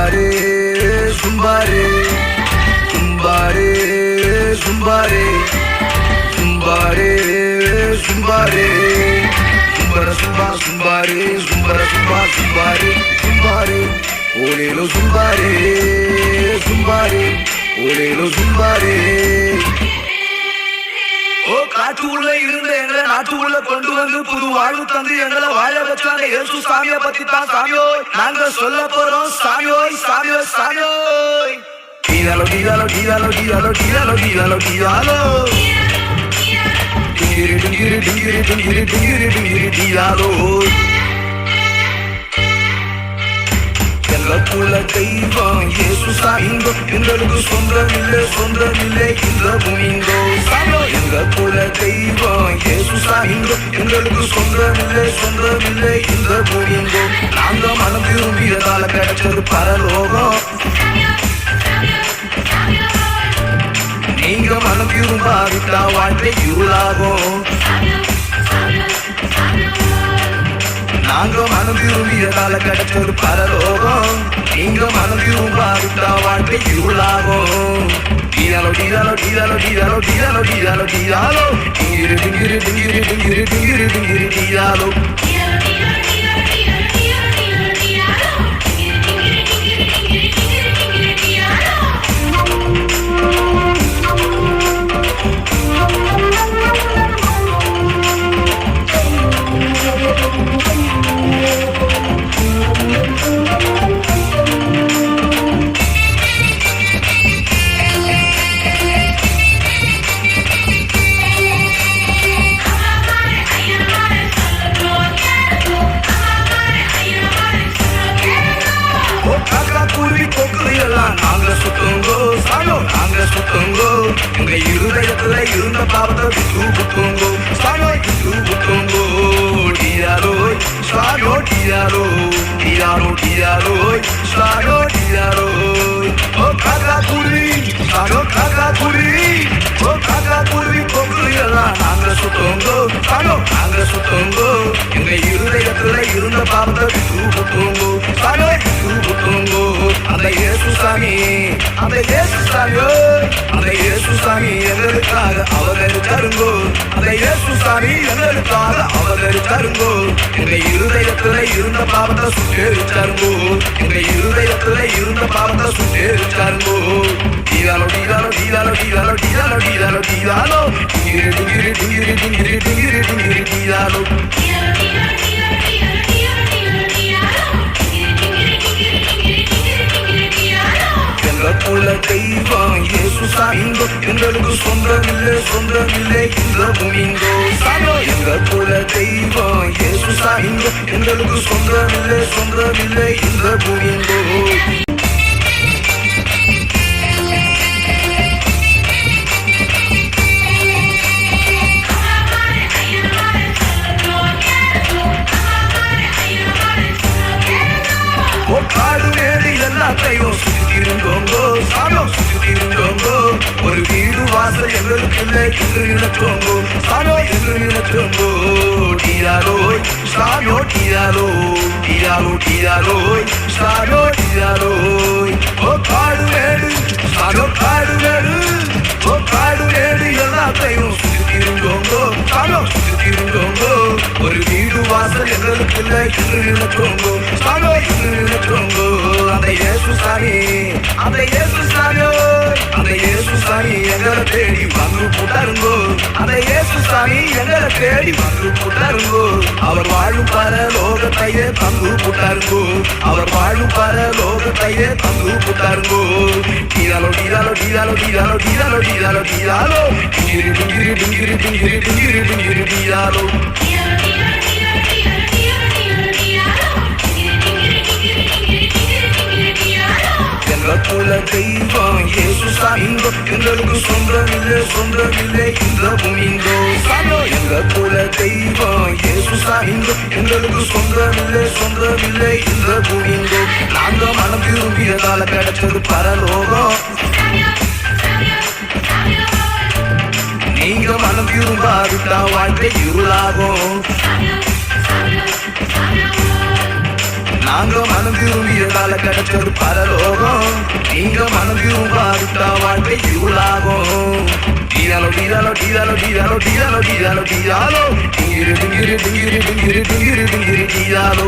Zumbare, zumbare, zumbare, zumbare, zumbare, zumbare, zumbara zumba, zumbare, zumbara zumba, zumbare, zumbare, olelo zumbare, zumbare, olelo zumbare. காட்டுக்குள்ள இருந்த எங்களை நாட்டுக்குள்ள கொண்டு வந்து புது வாழ்வு தந்து எங்களை வாழ வச்சாங்க இயேசு சாமியை பத்தி தான் சாமியோ நாங்க சொல்ல போறோம் சாமியோய் சாமியோய் சாமியோய். டீதாலோ டீதாலோ டீதாலோ டீதாலோ டீதாலோ டீதாலோ டீதாலோ டிங்கிரி டிங்கிரி டிங்கிரி டிங்கிரி டிங்கிரி டிங்கிரி டீதாலோ. எங்களுக்குள்ள தெய்வம் இயேசு சாமிங்கோ எங்களுக்கு சொந்தமில்லை இந்த பூமிங்கோ சாமியோ. எங்களுக்குள்ள தெய்வம் இயேசு சாமிங்கோ எங்களுக்கு சொந்தமில்லை இந்த பூமிங்கோ. நாங்க மனம் விரும்பியதால கிடைச்சது பரலோகம். நீங்க மனம் விரும்பாவிட்டா வாழ்க்கை இருளாகும். நாங்க மனம் விரும்பியதால கிடைச்சது பரலோகம். நீங்க மனம் விரும்பாவிட்டா வாழ்க்கை இருளாகும். டீதாலோ டீதாலோ டீதாலோ டீதாலோ டீதாலோ டீதாலோ டீதாலோ டிங்கிரி டிங்கிரி டிங்கிரி டிங்கிரி டிங்கிரி டிங்கிரி டீதாலோ. எங்க இருதயத்துல இருந்த பாவத்தை விட்டு புத்துங்கோ சாயோ விட்டு புத்துங்கோ. டீதாலோய் சாயோ டீதாலோய் டீதாலோ டீதாலோய் சாயோ டீதாலோய். ஓ காக்கா குருவி சாயோ காக்கா குருவி ஓ காக்கா குருவி கொக்குரு எல்லாம் நாங்க சுத்தோங்கோ சாயோ நாங்க சுத்தோங்கோ. எங்க இருதயத்துல இருந்த பாவத்தை விட்டு புத்துங்கோ சாயோ விட்டு புத்துங்கோ. அந்த இயேசு சாமி அந்த இயேசு சாமியோ அந்த இயேசு சாமி எங்களுக்காக அவதரித்தாருங்கோ. அந்த இயேசு சாமி எங்களுக்காக அவதரித்தாருங்கோ. எங்க இருதயத்துல இருந்த பாவத்தை சுட்டேரிச்சாருங்கோ. எங்க இருதயத்துல இருந்த பாவத்தை சுட்டேரிச்சாருங்கோ. டீதாலோ டீதாலோ டீதாலோ டீதாலோ டீதாலோ டீதாலோ டீதாலோ டிங்கிரி டிங்கிரி டிங்கிரி டிங்கிரி டிங்கிரி டிங்கிரி டீதாலோ. எங்களுக்குள்ள தெய்வம் இயேசு சாமிங்கோ எங்களுக்கு சொந்தமில்லை இந்த பூமிங்கோ சாமியோ. எங்களுக்குள்ள தெய்வம் இயேசு சாமிங்கோ எங்களுக்கு சொந்தமில்லை இந்த பூமிங்கோ. காடு மேடு எல்லாத்தையும் சுத்திருந்தோங்கோ சாமியோ சுத்திருந்தோங்கோ. ஒரு வீடு வாசல் எங்களுக்கு இல்லை என்று நினைச்சோங்கோ சாமியோ என்று நினைச்சோங்கோ. டீதாலோய் சாமியோ டீதாலோ டீதாலோ டீதாலோய் சாமியோ டீதாலோய். ஓ காடு மேடு சாமியோ காடு மேடு ஓ காடு மேடு எல்லாத்தையும் சுத்திருந்தோங்கோ சாமியோ சுத்திருந்தோங்கோ. ஒரு வீடு வாசல் எங்களுக்கு இல்லை என்று நினைச்சோங்கோ சாமியோ என்று நினைச்சோங்கோ. அந்த இயேசு சாமி அந்த இயேசு சாமியோ அந்த இயேசு சாமி எங்களை தேடி வந்து போட்டாருங்கோ. அந்த இயேசு சாமி எங்களை தேடி வந்து போட்டாருங்கோ. அவர் வாழும் பரலோகத்தையே தந்து போட்டாருங்கோ. அவர் வாழும் பரலோகத்தையே தந்து போட்டாருங்கோ. டீதாலோ டீதாலோ டீதாலோ டீதாலோ டீதாலோ டீதாலோ டீதாலோ டிங்கிரி டிங்கிரி டிங்கிரி டிங்கிரி டிங்கிரி டிங்கிரி டீதாலோ. எங்களுக்குள்ள தெய்வம் இயேசு சாமிங்கோ எங்களுக்கு சொந்தமில்லை இந்த பூமிங்கோ சாமியோ. எங்களுக்குள்ள தெய்வம் இயேசு சாமிங்கோ எங்களுக்கு சொந்தமில்லை இந்த பூமிங்கோ. நாங்க மனம் விரும்பியதால கிடைச்சது பரலோகம். நீங்க மனம் விரும்பாவிட்டா வாழ்க்கை இருளாகும். நாங்க மனம் திரும்பியதால கிடைச்சது பரலோகம். நீங்க மனம் திரும்பாவிட்டா வாழ்க்கை இருளாகும். டீராலோ டீராலோ டீராலோ டீராலோ டீராலோ டீராலோ டீராலோ டிங்கிரு டிங்கிரு டிங்கிரு டிங்கிரு டிங்கிரு டிங்கிரு டீராலோ.